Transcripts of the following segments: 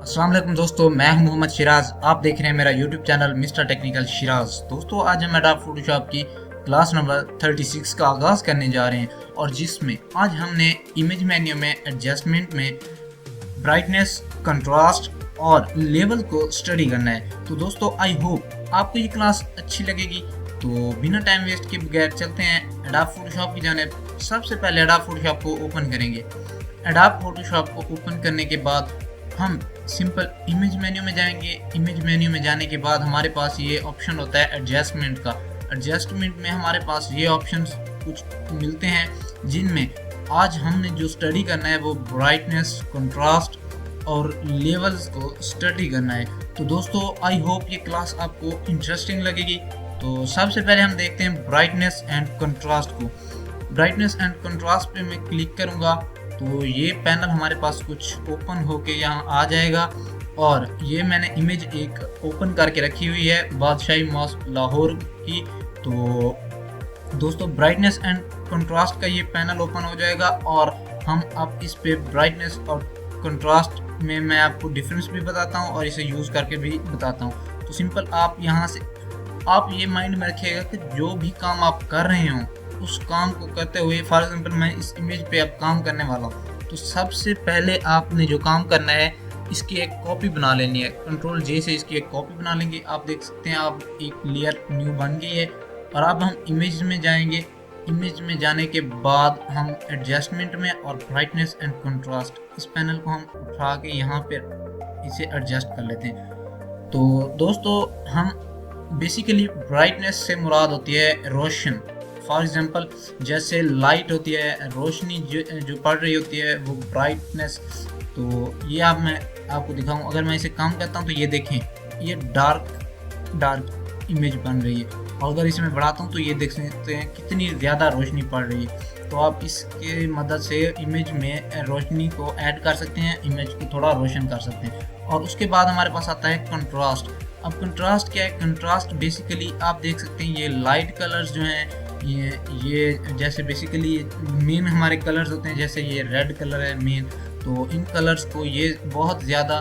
अस्सलाम वालेकुम दोस्तों, मैं हूं मोहम्मद शिराज। आप देख रहे हैं मेरा YouTube channel mister technical Siraj. दोस्तों, आज हम एडोब फोटोशॉप की क्लास नंबर 36 का आगाज़ करने जा रहे हैं और जिसमें आज हमने इमेज मेन्यू में एडजस्टमेंट में ब्राइटनेस, कंट्रास्ट और लेवल को स्टडी करना है। तो दोस्तों, आई होप आपको ये क्लास अच्छी लगेगी। तो बिना टाइम वेस्ट के बगैर चलते हैं एडोब फोटोशॉप की जानिब। सबसे पहले एडोब फोटोशॉप को ओपन करेंगे। एडोब फोटोशॉप को ओपन करने के बाद हम सिंपल इमेज मेन्यू में जाएंगे। इमेज मेन्यू में जाने के बाद हमारे पास ये ऑप्शन होता है एडजस्टमेंट का। एडजस्टमेंट में हमारे पास ये ऑप्शंस कुछ मिलते हैं जिनमें आज हमने जो स्टडी करना है वो ब्राइटनेस, कंट्रास्ट और लेवल्स को स्टडी करना है। तो दोस्तों, आई होप ये क्लास आपको इंटरेस्टिंग लगेगी। तो सबसे पहले हम देखते हैं ब्राइटनेस एंड कंट्रास्ट को। ब्राइटनेस एंड कंट्रास्ट पे मैं क्लिक करूँगा तो ये पैनल हमारे पास कुछ ओपन होके यहाँ आ जाएगा और ये मैंने इमेज एक ओपन करके रखी हुई है बादशाही मॉस्क लाहौर की। तो दोस्तों, ब्राइटनेस एंड कंट्रास्ट का ये पैनल ओपन हो जाएगा और हम अब इस पे ब्राइटनेस और कंट्रास्ट में मैं आपको डिफरेंस भी बताता हूँ और इसे यूज़ करके भी बताता हूँ। तो सिंपल आप यहाँ से आप ये माइंड में रखिएगा कि जो भी काम आप कर रहे हो उस काम को करते हुए, फॉर एग्जांपल मैं इस इमेज पे अब काम करने वाला हूँ, तो सबसे पहले आपने जो काम करना है इसकी एक कॉपी बना लेनी है। कंट्रोल जे से इसकी एक कॉपी बना लेंगे। आप देख सकते हैं अब एक लेयर न्यू बन गई है और अब हम इमेज में जाएंगे। इमेज में जाने के बाद हम एडजस्टमेंट में और ब्राइटनेस एंड कंट्रास्ट इस पैनल को हम उठा के यहाँ पर इसे एडजस्ट कर लेते हैं। तो दोस्तों, हम बेसिकली ब्राइटनेस से मुराद होती है रोशन। फॉर एग्जाम्पल जैसे लाइट होती है, रोशनी जो पड़ रही होती है वो ब्राइटनेस। तो ये अब मैं आपको दिखाऊं, अगर मैं इसे कम करता हूं तो ये देखें, ये डार्क इमेज बन रही है और अगर इसे मैं बढ़ाता हूं तो ये देख सकते हैं कितनी ज़्यादा रोशनी पड़ रही है। तो आप इसके मदद से इमेज में रोशनी को ऐड कर सकते हैं, इमेज को थोड़ा रोशन कर सकते हैं। और उसके बाद हमारे पास आता है कंट्रास्ट। अब कंट्रास्ट क्या है? कंट्रास्ट बेसिकली आप देख सकते हैं ये लाइट कलर्स जो हैं, ये जैसे बेसिकली मेन हमारे कलर्स होते हैं, जैसे ये रेड कलर है मेन, तो इन कलर्स को ये बहुत ज़्यादा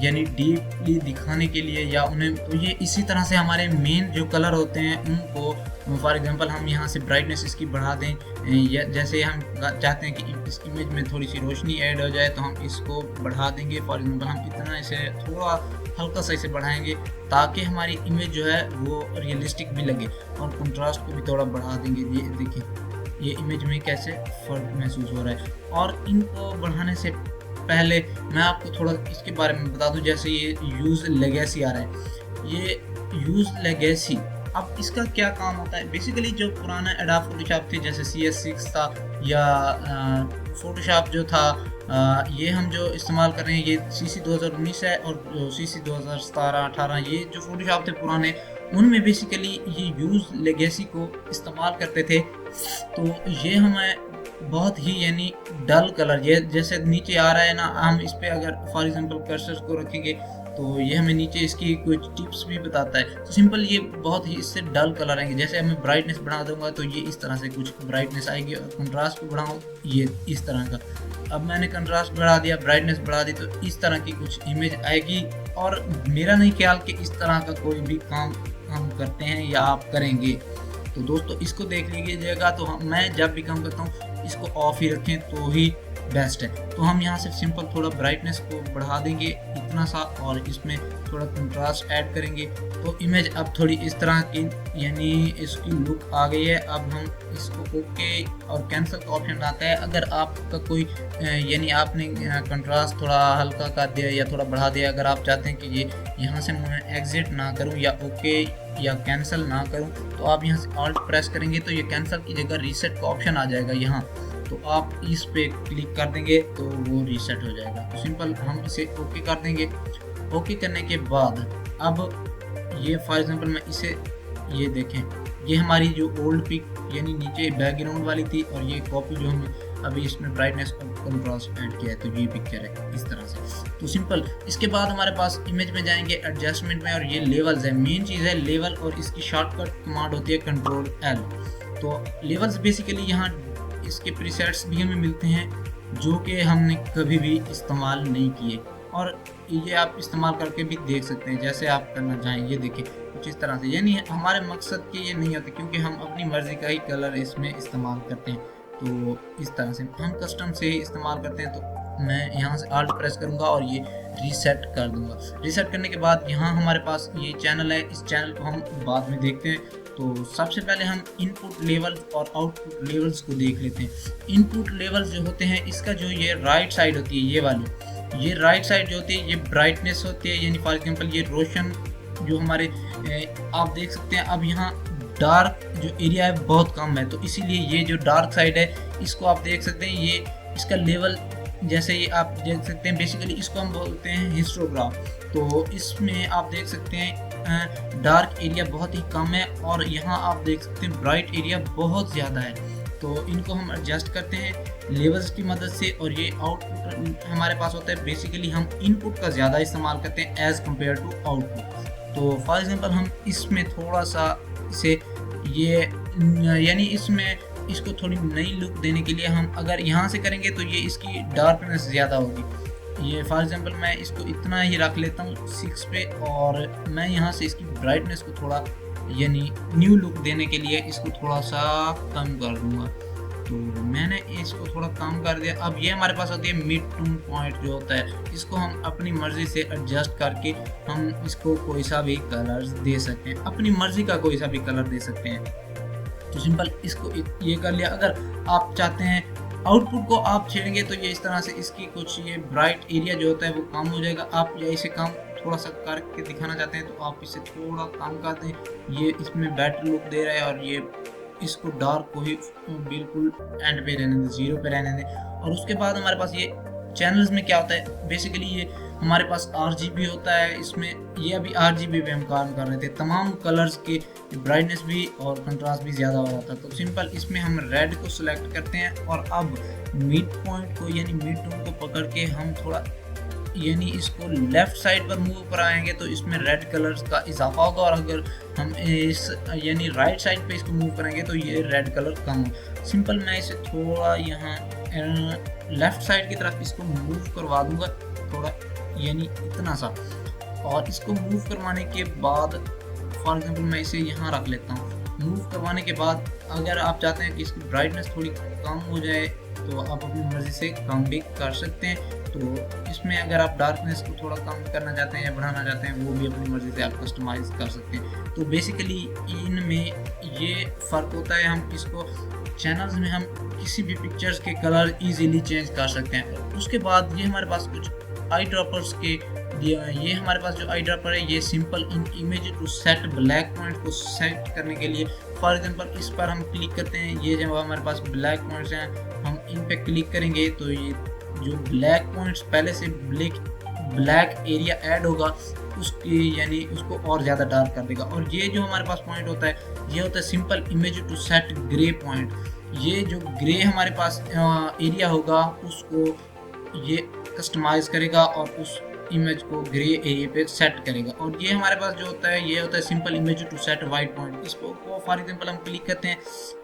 यानी डीपली दिखाने के लिए या उन्हें, तो ये इसी तरह से हमारे मेन जो कलर होते हैं उनको, फॉर एग्जांपल हम यहाँ से ब्राइटनेस इसकी बढ़ा दें, या जैसे हम चाहते हैं कि इस इमेज में थोड़ी सी रोशनी ऐड हो जाए तो हम इसको बढ़ा देंगे। फॉर एग्जांपल हम इतना इसे थोड़ा हल्का सा इसे बढ़ाएंगे ताकि हमारी इमेज जो है वो रियलिस्टिक भी लगे, और कंट्रास्ट को भी थोड़ा बढ़ा देंगे। ये देखिए ये इमेज में कैसे फ़र्क महसूस हो रहा है। और इनको बढ़ाने से पहले मैं आपको थोड़ा इसके बारे में बता दूं, जैसे ये यूज़ लेगेसी आ रहा है, ये यूज़ लेगेसी, अब इसका क्या काम होता है? बेसिकली जो पुराना एडोब फोटोशॉप थी, जैसे CS6 था या फोटोशॉप जो था, ये हम जो इस्तेमाल कर रहे हैं ये CC 2019 है, और CC 2017-18 ये जो फोटोशॉप थे पुराने, उनमें बेसिकली ये यूज़ लेगेसी को इस्तेमाल करते थे। तो ये हमें बहुत ही यानी डल कलर, ये जैसे नीचे आ रहा है ना, हम इस पे अगर फॉर एग्जांपल कर्सर को रखेंगे तो ये हमें नीचे इसकी कुछ टिप्स भी बताता है। तो सिंपल ये बहुत ही इससे डल कलर आएंगे। जैसे मैं ब्राइटनेस बढ़ा दूंगा तो ये इस तरह से कुछ ब्राइटनेस आएगी, और कंट्रास्ट को बढ़ाऊँ ये इस तरह का। अब मैंने कंट्रास्ट बढ़ा दिया, ब्राइटनेस बढ़ा दी, तो इस तरह की कुछ इमेज आएगी। और मेरा नहीं ख्याल कि इस तरह का कोई भी काम हम करते हैं या आप करेंगे। तो दोस्तों, इसको देख लीजिएगा। तो मैं जब भी काम करता हूँ इसको ऑफ ही रखें तो ही बेस्ट है। तो हम यहाँ से सिंपल थोड़ा ब्राइटनेस को बढ़ा देंगे इतना सा, और इसमें थोड़ा कंट्रास्ट ऐड करेंगे तो इमेज अब थोड़ी इस तरह की यानी इसकी लुक आ गई है। अब हम इसको ओके और कैंसिल का ऑप्शन आता है। अगर आपका कोई यानी आपने कंट्रास्ट थोड़ा हल्का कर दिया या थोड़ा बढ़ा दिया, अगर आप चाहते हैं कि ये यहाँ से मैं एग्जिट ना करूँ या ओके या कैंसिल ना करूँ, तो आप यहाँ से ऑल्ट प्रेस करेंगे तो ये कैंसिल की जगह रीसेट का ऑप्शन आ जाएगा यहाँ। तो आप इस पे क्लिक कर देंगे तो वो रीसेट हो जाएगा। तो सिंपल हम इसे ओके कर देंगे। ओके करने के बाद अब ये फॉर एग्जांपल मैं इसे, ये देखें, ये हमारी जो ओल्ड पिक यानी नीचे बैकग्राउंड वाली थी, और ये कॉपी जो हमने अभी इसमें ब्राइटनेस और कंट्रास्ट ऐड किया है, तो ये पिक्चर है इस तरह से। तो सिंपल इसके बाद हमारे पास इमेज में जाएंगे एडजस्टमेंट में, और ये लेवल्स है, मेन चीज़ है लेवल, और इसकी शॉर्टकट कमांड होती है Ctrl+L। तो लेवल्स बेसिकली यहाँ इसके प्रीसेट्स भी हमें मिलते हैं जो कि हमने कभी भी इस्तेमाल नहीं किए। और ये आप इस्तेमाल करके भी देख सकते हैं जैसे आप करना चाहें। ये देखिए कुछ इस तरह से, यानी हमारे मकसद के ये नहीं होते क्योंकि हम अपनी मर्ज़ी का ही कलर इसमें इस्तेमाल करते हैं। तो इस तरह से हम कस्टम से ही इस्तेमाल करते हैं। तो मैं यहाँ से आल्ट प्रेस करूँगा और ये रीसेट कर दूँगा। रीसेट करने के बाद यहाँ हमारे पास ये चैनल है, इस चैनल को हम बाद में देखते हैं। तो सबसे पहले हम इनपुट लेवल और आउटपुट लेवल्स को देख लेते हैं। इनपुट लेवल्स जो होते हैं, इसका जो ये राइट साइड होती है, ये वाली, ये राइट साइड जो होती है ये ब्राइटनेस होती है, यानी फॉर एग्जांपल ये रोशन जो हमारे आप देख सकते हैं। अब यहाँ डार्क जो एरिया है बहुत कम है, तो इसीलिए ये जो डार्क साइड है इसको आप देख सकते हैं, ये इसका लेवल जैसे ये आप देख सकते हैं। बेसिकली इसको हम बोलते हैं हिस्टोग्राफ। तो इसमें आप देख सकते हैं डार्क एरिया बहुत ही कम है और यहाँ आप देख सकते हैं ब्राइट एरिया बहुत ज़्यादा है। तो इनको हम एडजस्ट करते हैं लेवल्स की मदद से। और ये आउटपुट हमारे पास होता है, बेसिकली हम इनपुट का ज़्यादा इस्तेमाल करते हैं एज़ कम्पेयर टू आउटपुट। तो फॉर एग्जांपल हम इसमें थोड़ा सा इसे ये यानी इसमें इसको थोड़ी नई लुक देने के लिए हम अगर यहाँ से करेंगे तो ये इसकी डार्कनेस ज़्यादा होगी। ये फॉर एग्जांपल मैं इसको इतना ही रख लेता हूँ 6 पे, और मैं यहाँ से इसकी ब्राइटनेस को थोड़ा यानी न्यू लुक देने के लिए इसको थोड़ा सा कम कर दूँगा। तो मैंने इसको थोड़ा कम कर दिया। अब ये हमारे पास होती है मिड टून पॉइंट जो होता है, इसको हम अपनी मर्ज़ी से एडजस्ट करके हम इसको कोई सा भी कलर दे सकते हैं, अपनी मर्ज़ी का कोई सा भी कलर दे सकते हैं। तो सिंपल इसको ये कर लिया। अगर आप चाहते हैं आउटपुट को आप छेड़ेंगे तो ये इस तरह से इसकी कुछ ये ब्राइट एरिया जो होता है वो कम हो जाएगा। आप या इसे कम थोड़ा सा करके दिखाना चाहते हैं तो आप इसे थोड़ा कम कर दें, ये इसमें बेटर लुक दे रहा है। और ये इसको डार्क को ही बिल्कुल एंड पे रहने दें, 0 पे रहने दें। और उसके बाद हमारे पास ये चैनल्स में क्या होता है, बेसिकली ये हमारे पास RGB होता है इसमें। ये अभी RGB पे हम काम कर रहे थे, तमाम कलर्स के ब्राइटनेस भी और कंट्रास्ट भी ज़्यादा हो रहा था। तो सिंपल इसमें हम रेड को सिलेक्ट करते हैं और अब मिड पॉइंट को यानी मिड टोन को पकड़ के हम थोड़ा यानी इसको लेफ़्ट साइड पर मूव कराएंगे तो इसमें रेड कलर्स का इजाफा होगा। और अगर हम इस यानी राइट साइड पे इसको मूव करेंगे तो ये रेड कलर कम हो। सिंपल मैं इसे थोड़ा यहाँ लेफ़्ट साइड की तरफ इसको मूव करवा दूँगा थोड़ा, यानी इतना सा। और इसको मूव करवाने के बाद फॉर एग्जांपल मैं इसे यहाँ रख लेता हूँ। मूव करवाने के बाद अगर आप चाहते हैं कि इसकी ब्राइटनेस थोड़ी कम हो जाए तो आप अपनी मर्ज़ी से कम भी कर सकते हैं। तो इसमें अगर आप डार्कनेस को थोड़ा कम करना चाहते हैं या बढ़ाना चाहते हैं वो भी अपनी मर्ज़ी से आप कस्टमाइज़ कर सकते हैं। तो बेसिकली इनमें ये फ़र्क होता है। हम इसको चैनल्स में हम किसी भी पिक्चर्स के कलर इजीली चेंज कर सकते हैं। उसके बाद ये हमारे पास कुछ आई ड्रॉपर्स के ये हमारे पास जो आई ड्रॉपर है ये sample in image to set black point को सेट करने के लिए फॉर एग्जांपल इस पर हम क्लिक करते हैं। ये जब हमारे पास ब्लैक पॉइंट्स हैं हम इन पे क्लिक करेंगे तो ये जो ब्लैक पॉइंट्स पहले से ब्लैक एरिया ऐड होगा उसकी यानी उसको और ज़्यादा डार्क कर देगा। और ये जो हमारे पास पॉइंट होता है ये होता है sample image to set grey point. ये जो ग्रे हमारे पास एरिया होगा उसको ये कस्टमाइज करेगा और उस इमेज को ग्रे एरिया पे सेट करेगा। और ये हमारे पास जो होता है ये होता है sample image to set white point. इसको फॉर एग्जांपल हम क्लिक करते हैं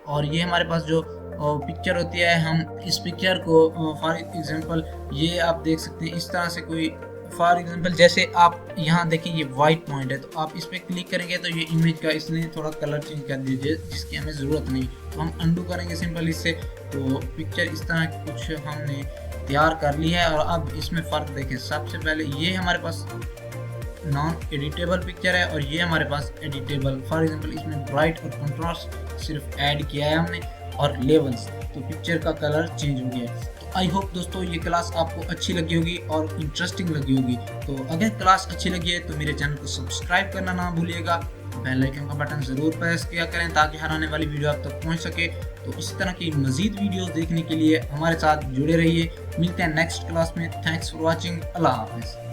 और ये हमारे पास जो पिक्चर होती है हम इस पिक्चर को फॉर एग्जांपल ये आप देख सकते हैं इस तरह से कोई फॉर एग्जांपल जैसे आप यहाँ देखिए ये वाइट पॉइंट है तो आप इस पर क्लिक करेंगे तो ये इमेज का इसने थोड़ा कलर चेंज कर दीजिए जिसकी हमें ज़रूरत नहीं। तो हम अंडू करेंगे सिंपल इससे। तो पिक्चर इस तरह कुछ हमने तैयार कर ली है। और अब इसमें फ़र्क देखें, सबसे पहले ये हमारे पास नॉन एडिटेबल पिक्चर है और ये हमारे पास एडिटेबल। फॉर एग्जांपल इसमें ब्राइट और कंट्रास्ट सिर्फ ऐड किया है हमने और लेवल्स, तो पिक्चर का कलर चेंज हो गया है। तो आई होप दोस्तों ये क्लास आपको अच्छी लगी होगी और इंटरेस्टिंग लगी होगी। तो अगर क्लास अच्छी लगी है तो मेरे चैनल को सब्सक्राइब करना ना भूलिएगा, बेल आइकन का बटन ज़रूर प्रेस किया करें ताकि हर आने वाली वीडियो आप तक पहुंच सके। तो इसी तरह की मज़ीद वीडियोस देखने के लिए हमारे साथ जुड़े रहिए। मिलते हैं नेक्स्ट क्लास में। Thanks for watching. अल्लाह हाफिज़।